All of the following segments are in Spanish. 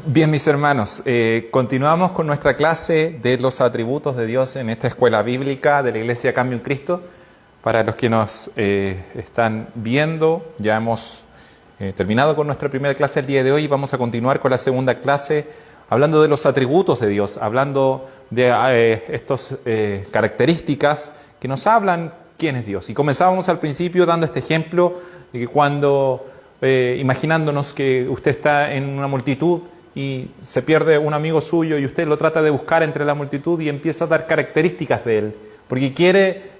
Bien, mis hermanos, continuamos con nuestra clase de los atributos de Dios en esta escuela bíblica de la Iglesia Cambio en Cristo. Para los que nos están viendo, ya hemos terminado con nuestra primera clase el día de hoy y vamos a continuar con la segunda clase hablando de los atributos de Dios, hablando de estas características que nos hablan quién es Dios. Y comenzábamos al principio dando este ejemplo de que cuando, imaginándonos que usted está en una multitud y se pierde un amigo suyo y usted lo trata de buscar entre la multitud y empieza a dar características de él, porque quiere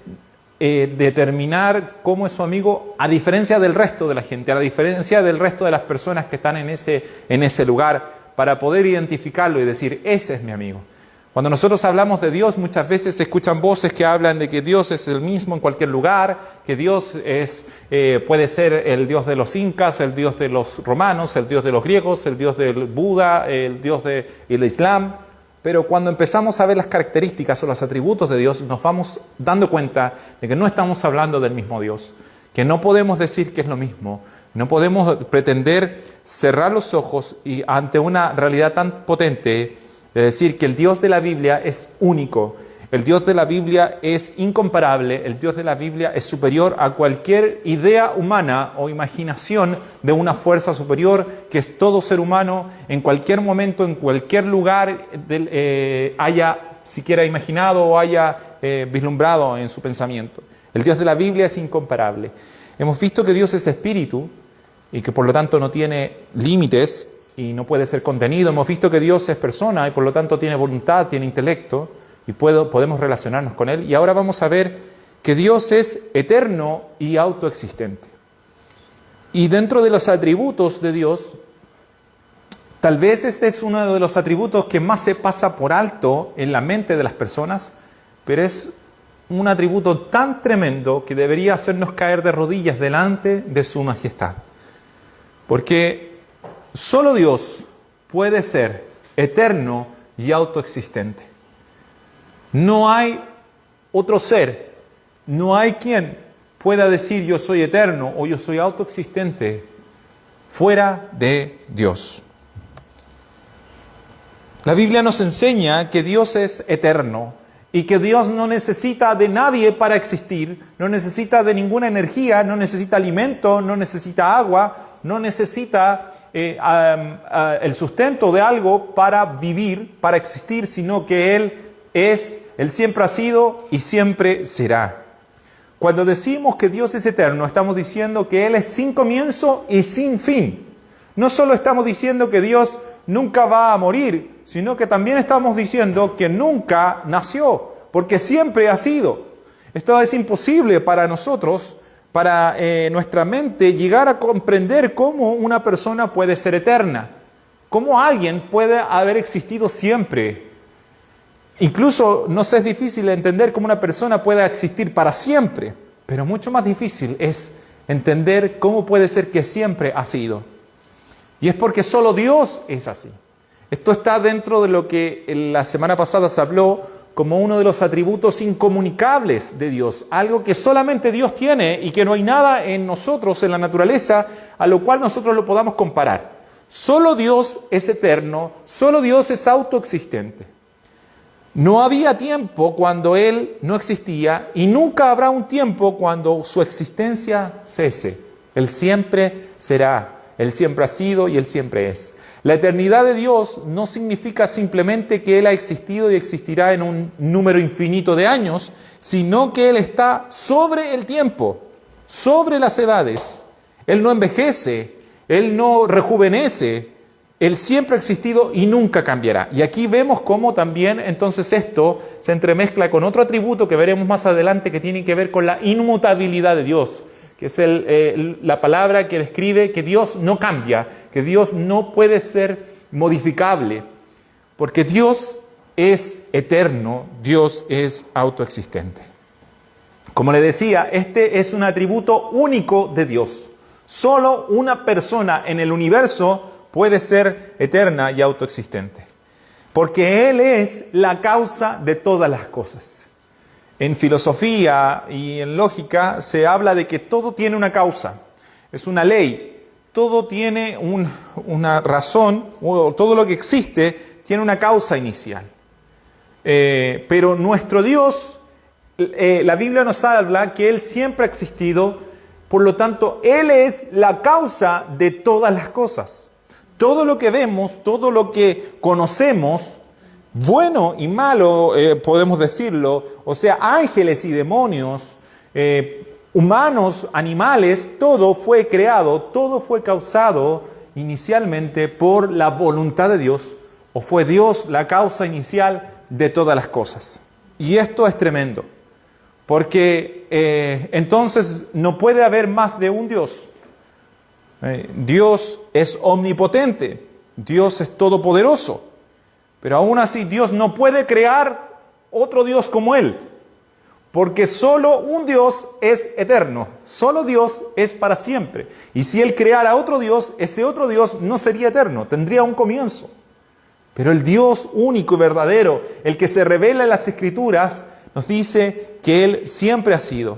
determinar cómo es su amigo a diferencia del resto de la gente, a la diferencia del resto de las personas que están en ese lugar, para poder identificarlo y decir, ese es mi amigo. Cuando nosotros hablamos de Dios, muchas veces se escuchan voces que hablan de que Dios es el mismo en cualquier lugar, que Dios puede ser el Dios de los incas, el Dios de los romanos, el Dios de los griegos, el Dios del Buda, el Dios del Islam. Pero cuando empezamos a ver las características o los atributos de Dios, nos vamos dando cuenta de que no estamos hablando del mismo Dios, que no podemos decir que es lo mismo, no podemos pretender cerrar los ojos y ante una realidad tan potente, de decir que el Dios de la Biblia es único, el Dios de la Biblia es incomparable, el Dios de la Biblia es superior a cualquier idea humana o imaginación de una fuerza superior que es todo ser humano en cualquier momento, en cualquier lugar haya siquiera imaginado o haya vislumbrado en su pensamiento. El Dios de la Biblia es incomparable. Hemos visto que Dios es espíritu y que por lo tanto no tiene límites y no puede ser contenido. Hemos visto que Dios es persona y por lo tanto tiene voluntad, tiene intelecto y podemos relacionarnos con Él. Y ahora vamos a ver que Dios es eterno y autoexistente. Y dentro de los atributos de Dios, tal vez este es uno de los atributos que más se pasa por alto en la mente de las personas, pero es un atributo tan tremendo que debería hacernos caer de rodillas delante de su majestad. Porque solo Dios puede ser eterno y autoexistente. No hay otro ser, no hay quien pueda decir yo soy eterno o yo soy autoexistente fuera de Dios. La Biblia nos enseña que Dios es eterno y que Dios no necesita de nadie para existir, no necesita de ninguna energía, no necesita alimento, no necesita agua, no necesita el sustento de algo para vivir, para existir, sino que Él siempre ha sido y siempre será. Cuando decimos que Dios es eterno, estamos diciendo que Él es sin comienzo y sin fin. No solo estamos diciendo que Dios nunca va a morir, sino que también estamos diciendo que nunca nació, porque siempre ha sido. Esto es imposible para nosotros, para nuestra mente, llegar a comprender cómo una persona puede ser eterna, cómo alguien puede haber existido siempre. Incluso nos es difícil entender cómo una persona pueda existir para siempre, pero mucho más difícil es entender cómo puede ser que siempre ha sido. Y es porque solo Dios es así. Esto está dentro de lo que la semana pasada se habló como uno de los atributos incomunicables de Dios, algo que solamente Dios tiene y que no hay nada en nosotros, en la naturaleza, a lo cual nosotros lo podamos comparar. Solo Dios es eterno, solo Dios es autoexistente. No había tiempo cuando Él no existía y nunca habrá un tiempo cuando su existencia cese. Él siempre será, Él siempre ha sido y Él siempre es. La eternidad de Dios no significa simplemente que Él ha existido y existirá en un número infinito de años, sino que Él está sobre el tiempo, sobre las edades. Él no envejece, Él no rejuvenece, Él siempre ha existido y nunca cambiará. Y aquí vemos cómo también entonces esto se entremezcla con otro atributo que veremos más adelante que tiene que ver con la inmutabilidad de Dios, que es la palabra que describe que Dios no cambia, que Dios no puede ser modificable, porque Dios es eterno, Dios es autoexistente. Como le decía, este es un atributo único de Dios. Solo una persona en el universo puede ser eterna y autoexistente, porque Él es la causa de todas las cosas. En filosofía y en lógica se habla de que todo tiene una causa, es una ley. todo tiene una razón, o todo lo que existe tiene una causa inicial. Pero nuestro Dios, la Biblia nos habla que Él siempre ha existido, por lo tanto, Él es la causa de todas las cosas. Todo lo que vemos, todo lo que conocemos, bueno y malo, podemos decirlo, o sea, ángeles y demonios, humanos, animales, todo fue creado, todo fue causado inicialmente por la voluntad de Dios, o fue Dios la causa inicial de todas las cosas. Y esto es tremendo, porque entonces no puede haber más de un Dios. Dios es omnipotente, Dios es todopoderoso, pero aún así Dios no puede crear otro Dios como Él. Porque solo un Dios es eterno, solo Dios es para siempre. Y si Él creara otro Dios, ese otro Dios no sería eterno, tendría un comienzo. Pero el Dios único y verdadero, el que se revela en las Escrituras, nos dice que Él siempre ha sido.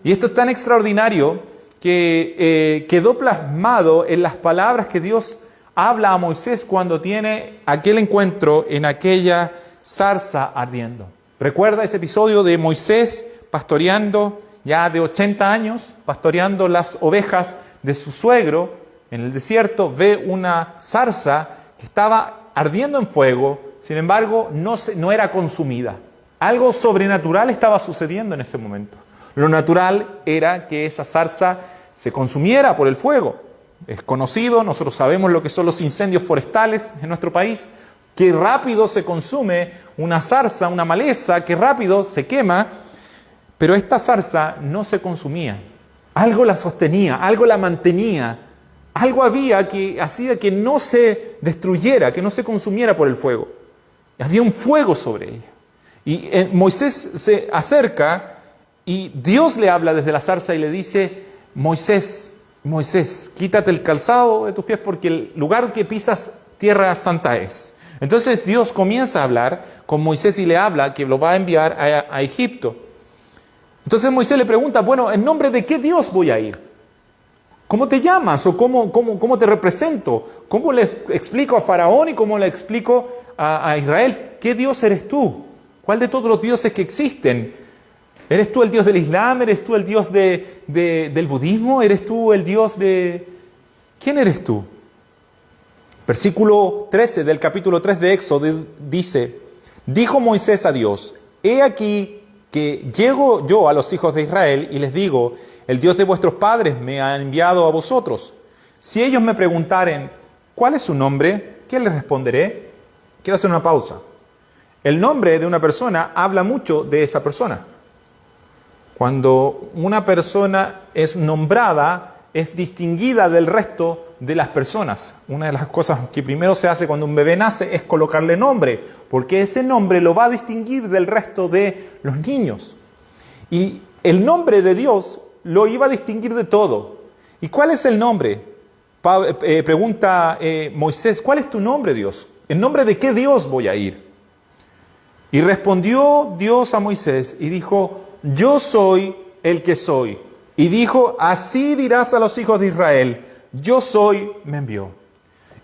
Y esto es tan extraordinario que quedó plasmado en las palabras que Dios habla a Moisés cuando tiene aquel encuentro en aquella zarza ardiendo. ¿Recuerda ese episodio de Moisés pastoreando, ya de 80 años, pastoreando las ovejas de su suegro en el desierto? Ve una zarza que estaba ardiendo en fuego, sin embargo no era consumida. Algo sobrenatural estaba sucediendo en ese momento. Lo natural era que esa zarza se consumiera por el fuego. Es conocido, nosotros sabemos lo que son los incendios forestales en nuestro país, que rápido se consume una zarza, una maleza, que rápido se quema, pero esta zarza no se consumía. Algo la sostenía, algo la mantenía, algo había que hacía que no se destruyera, que no se consumiera por el fuego. Había un fuego sobre ella. Y Moisés se acerca y Dios le habla desde la zarza y le dice: Moisés, Moisés, quítate el calzado de tus pies porque el lugar que pisas tierra santa es. Entonces Dios comienza a hablar con Moisés y le habla que lo va a enviar a Egipto. Entonces Moisés le pregunta: bueno, ¿en nombre de qué Dios voy a ir? ¿Cómo te llamas? ¿O cómo te represento? ¿Cómo le explico a Faraón y cómo le explico a Israel? ¿Qué Dios eres tú? ¿Cuál de todos los dioses que existen? ¿Eres tú el Dios del Islam? ¿Eres tú el Dios del budismo? ¿Eres tú el Dios de...? ¿Quién eres tú? Versículo 13 del capítulo 3 de Éxodo dice: dijo Moisés a Dios: he aquí que llego yo a los hijos de Israel y les digo: el Dios de vuestros padres me ha enviado a vosotros. Si ellos me preguntaren: ¿cuál es su nombre?, ¿qué les responderé? Quiero hacer una pausa. El nombre de una persona habla mucho de esa persona. Cuando una persona es nombrada, es distinguida del resto de las personas. Una de las cosas que primero se hace cuando un bebé nace es colocarle nombre, porque ese nombre lo va a distinguir del resto de los niños. Y el nombre de Dios lo iba a distinguir de todo. ¿Y cuál es el nombre? Pregunta Moisés: ¿cuál es tu nombre, Dios? ¿En nombre de qué Dios voy a ir? Y respondió Dios a Moisés y dijo: yo soy el que soy. Y dijo: así dirás a los hijos de Israel: yo soy, me envió.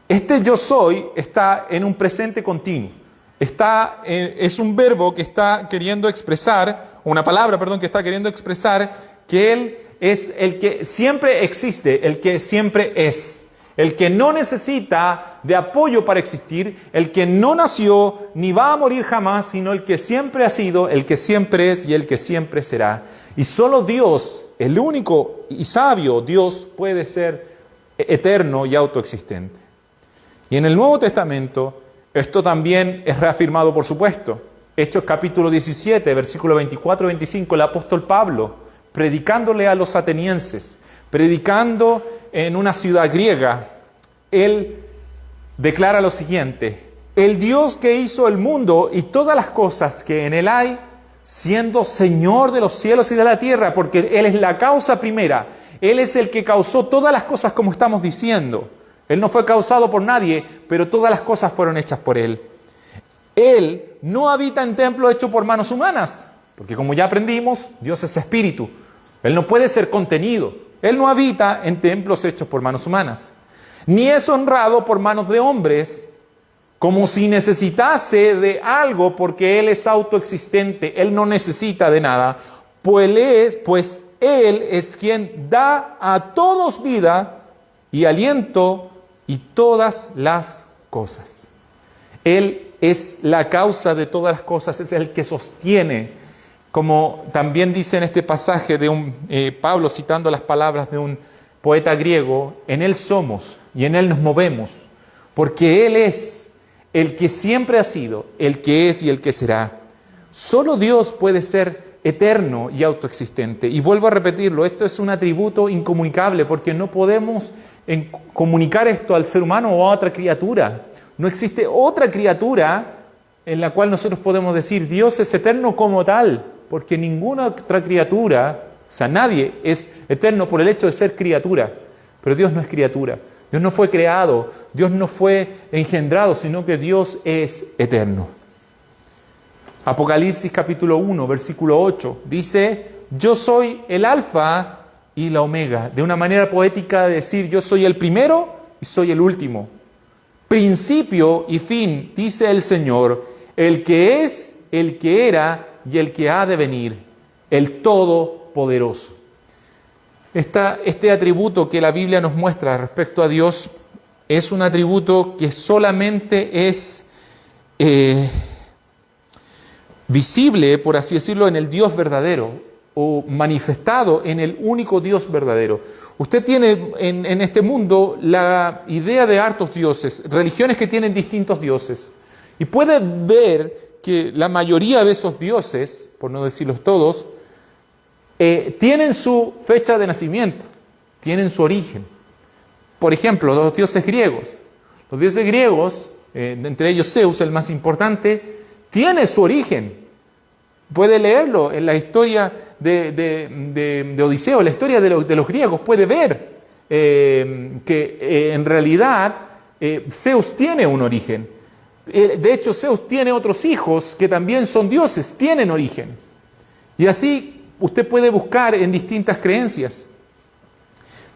Este yo soy está en un presente continuo. Es un verbo que está queriendo expresar, una palabra, perdón, que está queriendo expresar que Él es el que siempre existe, el que siempre es. El que no necesita de apoyo para existir, el que no nació ni va a morir jamás, sino el que siempre ha sido, el que siempre es y el que siempre será. Y solo Dios, el único y sabio Dios, puede ser eterno y autoexistente. Y en el Nuevo Testamento, esto también es reafirmado, por supuesto. Hechos capítulo 17, versículo 24 y 25, el apóstol Pablo, predicándole a los atenienses, predicando en una ciudad griega, él declara lo siguiente: el Dios que hizo el mundo y todas las cosas que en él hay, siendo Señor de los cielos y de la tierra, porque Él es la causa primera, Él es el que causó todas las cosas como estamos diciendo. Él no fue causado por nadie, pero todas las cosas fueron hechas por Él. Él no habita en templo hecho por manos humanas, porque como ya aprendimos, Dios es espíritu. Él no puede ser contenido. Él no habita en templos hechos por manos humanas, ni es honrado por manos de hombres, como si necesitase de algo, porque Él es autoexistente, Él no necesita de nada, pues Él es quien da a todos vida y aliento y todas las cosas. Él es la causa de todas las cosas, es el que sostiene, como también dice en este pasaje de Pablo, citando las palabras de un poeta griego, en Él somos y en Él nos movemos, porque Él es el que siempre ha sido, el que es y el que será. Solo Dios puede ser eterno y autoexistente. Y vuelvo a repetirlo, esto es un atributo incomunicable, porque no podemos comunicar esto al ser humano o a otra criatura. No existe otra criatura en la cual nosotros podemos decir Dios es eterno como tal, porque ninguna otra criatura, o sea, nadie es eterno por el hecho de ser criatura, pero Dios no es criatura. Dios no fue creado, Dios no fue engendrado, sino que Dios es eterno. Apocalipsis capítulo 1, versículo 8, dice, yo soy el alfa y la omega. De una manera poética de decir, yo soy el primero y soy el último. Principio y fin, dice el Señor, el que es, el que era y el que ha de venir, el Todopoderoso. Este atributo que la Biblia nos muestra respecto a Dios es un atributo que solamente es visible, por así decirlo, en el Dios verdadero o manifestado en el único Dios verdadero. Usted tiene en este mundo la idea de hartos dioses, religiones que tienen distintos dioses, y puede ver que la mayoría de esos dioses, por no decirlos todos, tienen su fecha de nacimiento, tienen su origen. Por ejemplo, los dioses griegos. Los dioses griegos, entre ellos Zeus, el más importante, tiene su origen. Puede leerlo en la historia de Odiseo, la historia de los griegos. Puede ver que en realidad Zeus tiene un origen. De hecho, Zeus tiene otros hijos que también son dioses, tienen origen. Y así usted puede buscar en distintas creencias,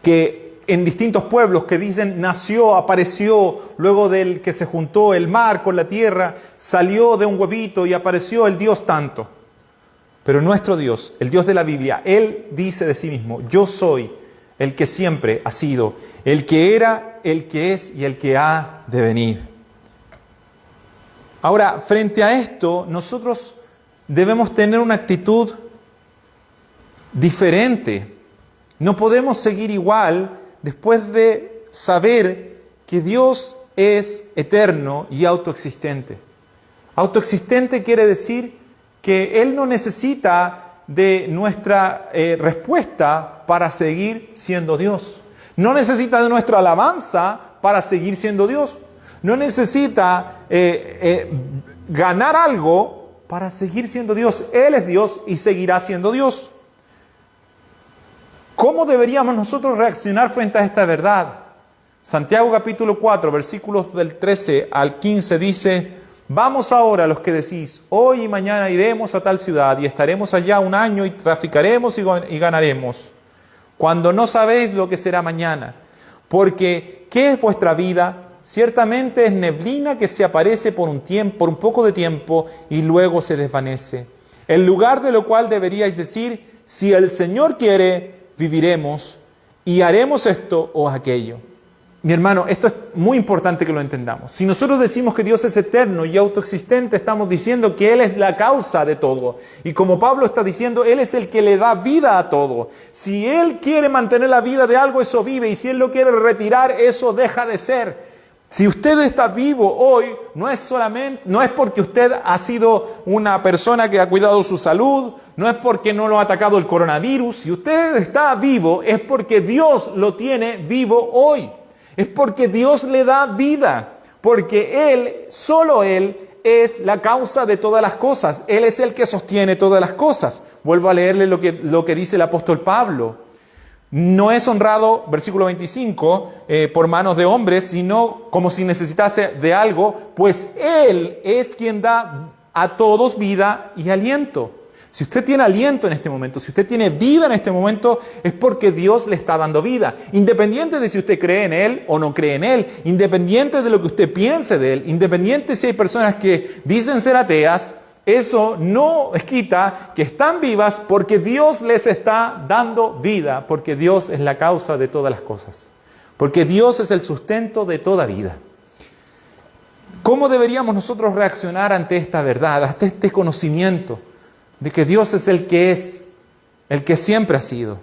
que en distintos pueblos que dicen nació, apareció, luego del que se juntó el mar con la tierra, salió de un huevito y apareció el Dios tanto. Pero nuestro Dios, el Dios de la Biblia, Él dice de sí mismo, yo soy el que siempre ha sido, el que era, el que es y el que ha de venir. Ahora, frente a esto, nosotros debemos tener una actitud diferente. No podemos seguir igual después de saber que Dios es eterno y autoexistente. Autoexistente quiere decir que Él no necesita de nuestra respuesta para seguir siendo Dios. No necesita de nuestra alabanza para seguir siendo Dios. No necesita ganar algo para seguir siendo Dios. Él es Dios y seguirá siendo Dios. ¿Cómo deberíamos nosotros reaccionar frente a esta verdad? Santiago capítulo 4, versículos del 13 al 15 dice, vamos ahora los que decís, hoy y mañana iremos a tal ciudad y estaremos allá un año y traficaremos y ganaremos, cuando no sabéis lo que será mañana. Porque, ¿qué es vuestra vida? Ciertamente es neblina que se aparece por un poco de tiempo y luego se desvanece. En lugar de lo cual deberíais decir, si el Señor quiere, viviremos y haremos esto o aquello. Mi hermano, esto es muy importante que lo entendamos. Si nosotros decimos que Dios es eterno y autoexistente, estamos diciendo que Él es la causa de todo. Y como Pablo está diciendo, Él es el que le da vida a todo. Si Él quiere mantener la vida de algo, eso vive. Y si Él lo quiere retirar, eso deja de ser. Si usted está vivo hoy, no es porque usted ha sido una persona que ha cuidado su salud, no es porque no lo ha atacado el coronavirus. Si usted está vivo, es porque Dios lo tiene vivo hoy. Es porque Dios le da vida, porque Él, solo Él, es la causa de todas las cosas. Él es el que sostiene todas las cosas. Vuelvo a leerle lo que dice el apóstol Pablo. No es honrado, versículo 25, por manos de hombres, sino como si necesitase de algo, pues Él es quien da a todos vida y aliento. Si usted tiene aliento en este momento, si usted tiene vida en este momento, es porque Dios le está dando vida. Independiente de si usted cree en Él o no cree en Él, independiente de lo que usted piense de Él, independiente si hay personas que dicen ser ateas, eso no quita que están vivas porque Dios les está dando vida, porque Dios es la causa de todas las cosas, porque Dios es el sustento de toda vida. ¿Cómo deberíamos nosotros reaccionar ante esta verdad, ante este conocimiento de que Dios es, el que siempre ha sido?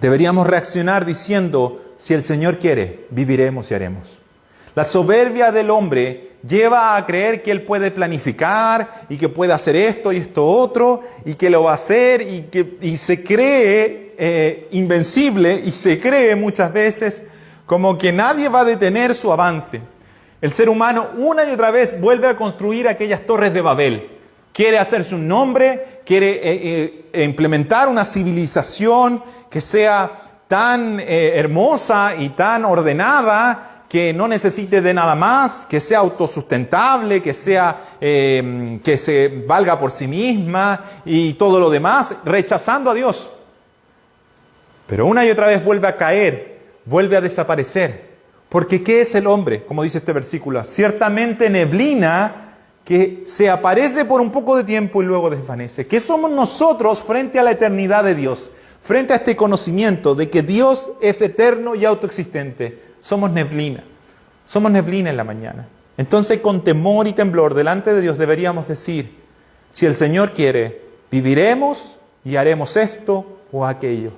Deberíamos reaccionar diciendo, si el Señor quiere, viviremos y haremos. La soberbia del hombre lleva a creer que él puede planificar y que puede hacer esto y esto otro y que lo va a hacer y se cree invencible y se cree muchas veces como que nadie va a detener su avance. El ser humano una y otra vez vuelve a construir aquellas torres de Babel. Quiere hacerse un nombre, quiere implementar una civilización que sea tan hermosa y tan ordenada, que no necesite de nada más, que sea autosustentable, que se valga por sí misma y todo lo demás, rechazando a Dios. Pero una y otra vez vuelve a caer, vuelve a desaparecer. Porque ¿qué es el hombre? Como dice este versículo, ciertamente neblina que se aparece por un poco de tiempo y luego desvanece. ¿Qué somos nosotros frente a la eternidad de Dios? Frente a este conocimiento de que Dios es eterno y autoexistente. Somos neblina en la mañana. Entonces, con temor y temblor delante de Dios deberíamos decir, si el Señor quiere, viviremos y haremos esto o aquello.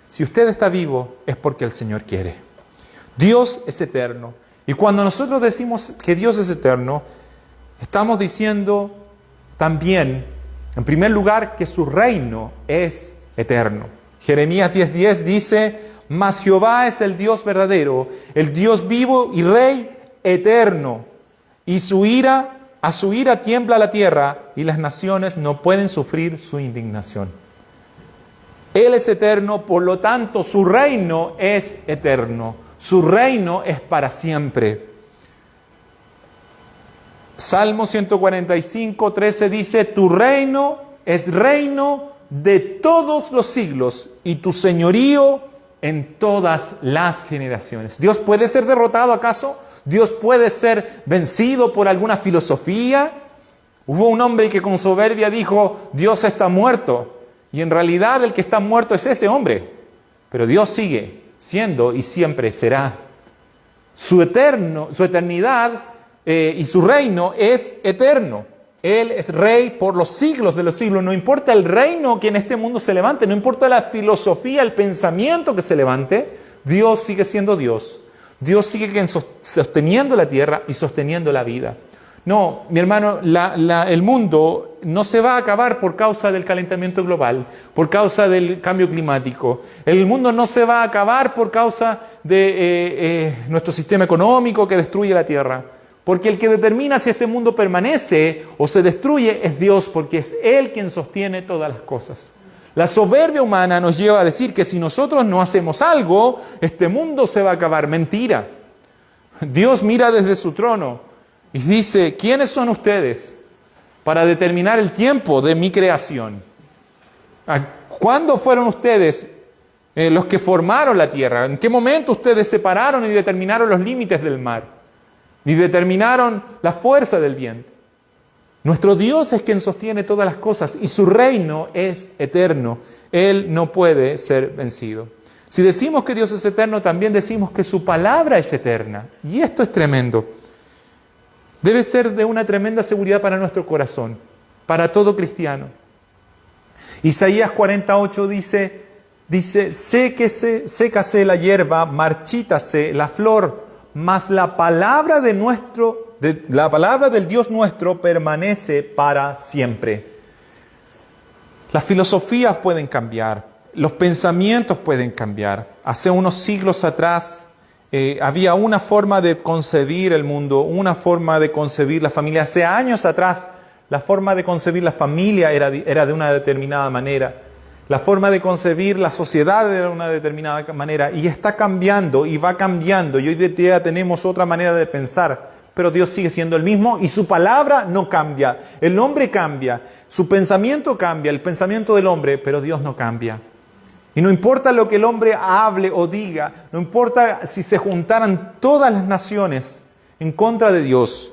Si usted está vivo, es porque el Señor quiere. Dios es eterno. Y cuando nosotros decimos que Dios es eterno, estamos diciendo también, en primer lugar, que su reino es eterno. Jeremías 10:10 dice, mas Jehová es el Dios verdadero, el Dios vivo y Rey eterno. Y a su ira tiembla la tierra y las naciones no pueden sufrir su indignación. Él es eterno, por lo tanto su reino es eterno. Su reino es para siempre. Salmo 145:13 dice, tu reino es reino de todos los siglos y tu señorío en todas las generaciones. ¿Dios puede ser derrotado acaso? ¿Dios puede ser vencido por alguna filosofía? Hubo un hombre que con soberbia dijo, Dios está muerto. Y en realidad el que está muerto es ese hombre. Pero Dios sigue siendo y siempre será. Su eternidad y su reino es eterno. Él es rey por los siglos de los siglos. No importa el reino que en este mundo se levante, no importa la filosofía, el pensamiento que se levante, Dios sigue siendo Dios. Dios sigue sosteniendo la tierra y sosteniendo la vida. No, mi hermano, el mundo no se va a acabar por causa del calentamiento global, por causa del cambio climático. El mundo no se va a acabar por causa de nuestro sistema económico que destruye la tierra. Porque el que determina si este mundo permanece o se destruye es Dios, porque es Él quien sostiene todas las cosas. La soberbia humana nos lleva a decir que si nosotros no hacemos algo, este mundo se va a acabar. Mentira. Dios mira desde su trono y dice, ¿quiénes son ustedes para determinar el tiempo de mi creación? ¿Cuándo fueron ustedes los que formaron la tierra? ¿En qué momento ustedes separaron y determinaron los límites del mar? Ni determinaron la fuerza del viento. Nuestro Dios es quien sostiene todas las cosas y su reino es eterno. Él no puede ser vencido. Si decimos que Dios es eterno, también decimos que su palabra es eterna. Y esto es tremendo. Debe ser de una tremenda seguridad para nuestro corazón, para todo cristiano. Isaías 48 dice, sécase la hierba, marchítase la flor, mas la palabra del Dios nuestro permanece para siempre. Las filosofías pueden cambiar, los pensamientos pueden cambiar. Hace unos siglos atrás había una forma de concebir el mundo, una forma de concebir la familia. Hace años atrás la forma de concebir la familia era de una determinada manera. La forma de concebir la sociedad era de una determinada manera y está cambiando y va cambiando. Y hoy día tenemos otra manera de pensar. pero Dios sigue siendo el mismo y su palabra no cambia. El hombre cambia, su pensamiento cambia, el pensamiento del hombre, pero Dios no cambia. Y no importa lo que el hombre hable o diga, no importa si se juntaran todas las naciones en contra de Dios,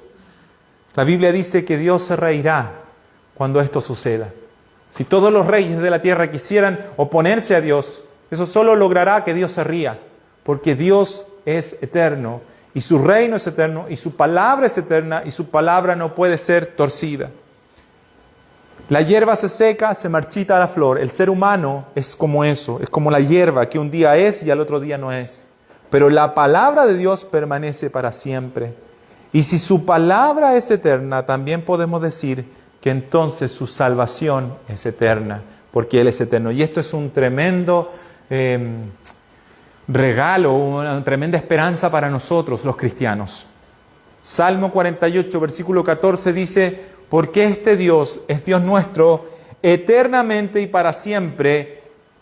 la Biblia dice que Dios se reirá cuando esto suceda. Si todos los reyes de la tierra quisieran oponerse a Dios, eso solo logrará que Dios se ría, porque Dios es eterno, y su reino es eterno, y su palabra es eterna, y su palabra no puede ser torcida. La hierba se seca, se marchita la flor. El ser humano es como eso, es como la hierba, que un día es y al otro día no es. Pero la palabra de Dios permanece para siempre. Y si su palabra es eterna, también podemos decir que entonces su salvación es eterna, porque Él es eterno. Y esto es un tremendo regalo, una tremenda esperanza para nosotros los cristianos. Salmo 48, versículo 14 dice: porque este Dios es Dios nuestro eternamente y para siempre.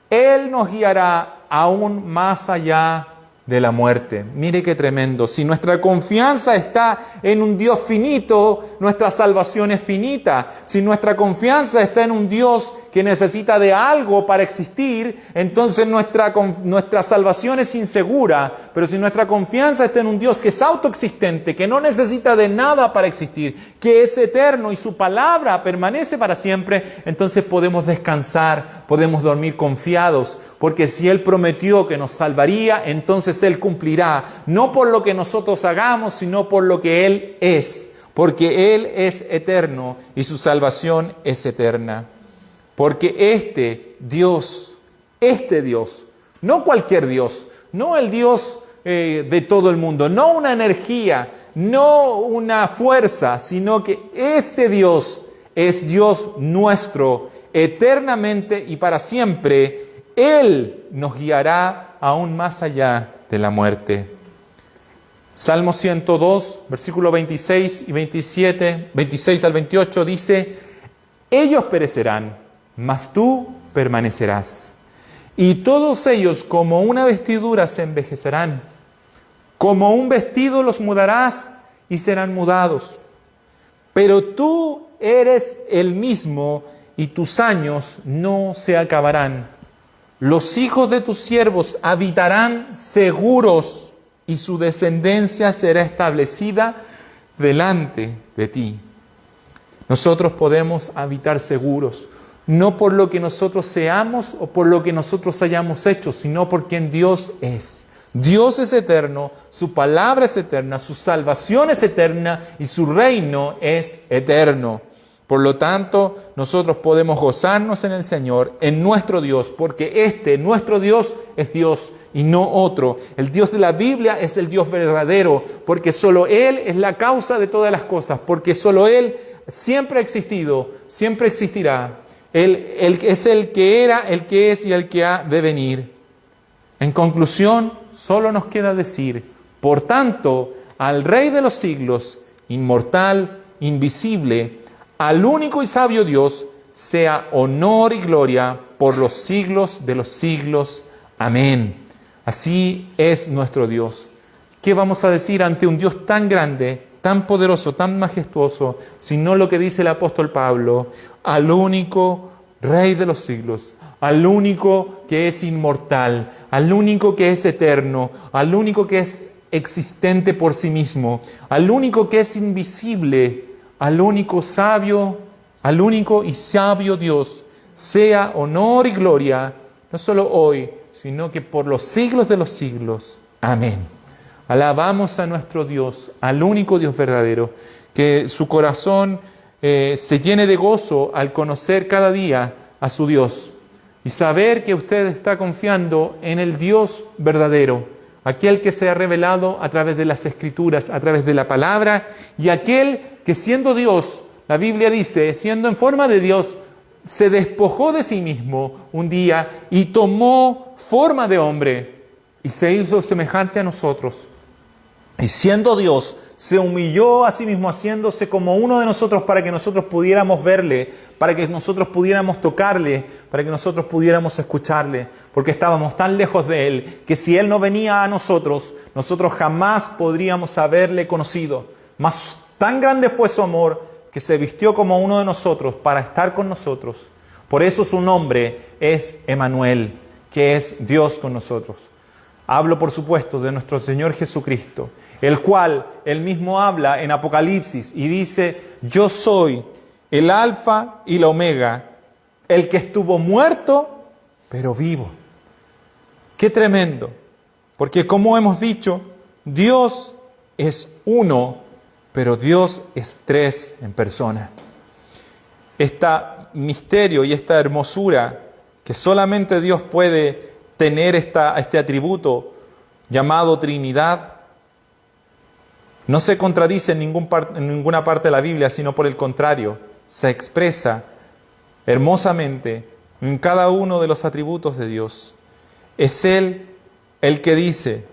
Él nos guiará aún más allá de la muerte. Mire qué tremendo. Si nuestra confianza está en un Dios finito, nuestra salvación es finita. Si nuestra confianza está en un Dios que necesita de algo para existir, entonces nuestra salvación es insegura. Pero si nuestra confianza está en un Dios que es autoexistente, que no necesita de nada para existir, que es eterno y su palabra permanece para siempre, entonces podemos descansar, podemos dormir confiados, porque si Él prometió que nos salvaría, entonces Él cumplirá, no por lo que nosotros hagamos, sino por lo que Él es, porque Él es eterno y su salvación es eterna. Porque este Dios, no cualquier Dios, no el Dios de todo el mundo, no una energía, no una fuerza, sino que este Dios es Dios nuestro, eternamente y para siempre. Él nos guiará aún más allá de la muerte. Salmo 102, versículo 26 y 27, 26 al 28 dice: ellos perecerán, mas tú permanecerás. Y todos ellos como una vestidura se envejecerán. Como un vestido los mudarás y serán mudados. Pero tú eres el mismo y tus años no se acabarán. Los hijos de tus siervos habitarán seguros y su descendencia será establecida delante de ti. Nosotros podemos habitar seguros, no por lo que nosotros seamos o por lo que nosotros hayamos hecho, sino por quien Dios es. Dios es eterno, su palabra es eterna, su salvación es eterna y su reino es eterno. Por lo tanto, nosotros podemos gozarnos en el Señor, en nuestro Dios, porque nuestro Dios, es Dios y no otro. El Dios de la Biblia es el Dios verdadero, porque solo Él es la causa de todas las cosas, porque solo Él siempre ha existido, siempre existirá. Él es el que era, el que es y el que ha de venir. En conclusión, solo nos queda decir: por tanto, al Rey de los siglos, inmortal, invisible, al único y sabio Dios, sea honor y gloria por los siglos de los siglos. Amén. Así es nuestro Dios. ¿Qué vamos a decir ante un Dios tan grande, tan poderoso, tan majestuoso, sino lo que dice el apóstol Pablo? Al único Rey de los siglos, al único que es inmortal, al único que es eterno, al único que es existente por sí mismo, al único que es invisible, al único sabio, al único y sabio Dios, sea honor y gloria, no solo hoy, sino que por los siglos de los siglos. Amén. Alabamos a nuestro Dios, al único Dios verdadero, que su corazón se llene de gozo al conocer cada día a su Dios y saber que usted está confiando en el Dios verdadero, aquel que se ha revelado a través de las Escrituras, a través de la palabra, y aquel que siendo Dios, la Biblia dice, siendo en forma de Dios, se despojó de sí mismo un día y tomó forma de hombre y se hizo semejante a nosotros. Y siendo Dios, se humilló a sí mismo, haciéndose como uno de nosotros para que nosotros pudiéramos verle, para que nosotros pudiéramos tocarle, para que nosotros pudiéramos escucharle, porque estábamos tan lejos de Él, que si Él no venía a nosotros, nosotros jamás podríamos haberle conocido. Mas tan grande fue su amor que se vistió como uno de nosotros para estar con nosotros. Por eso su nombre es Emmanuel, que es Dios con nosotros. Hablo, por supuesto, de nuestro Señor Jesucristo, el cual Él mismo habla en Apocalipsis y dice: yo soy el Alfa y la Omega, el que estuvo muerto, pero vivo. ¡Qué tremendo! Porque como hemos dicho, Dios es uno, pero Dios es tres en persona. Este misterio y esta hermosura que solamente Dios puede tener este atributo llamado Trinidad, no se contradice en ninguna parte de la Biblia, sino por el contrario, se expresa hermosamente en cada uno de los atributos de Dios. Es Él el que dice,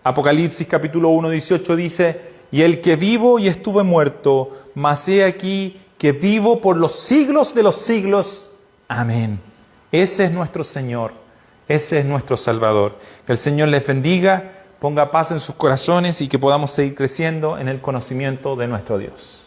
Apocalipsis capítulo 1, 18 dice: y el que vivo y estuve muerto, mas he aquí que vivo por los siglos de los siglos. Amén. Ese es nuestro Señor, ese es nuestro Salvador. Que el Señor les bendiga, ponga paz en sus corazones y que podamos seguir creciendo en el conocimiento de nuestro Dios.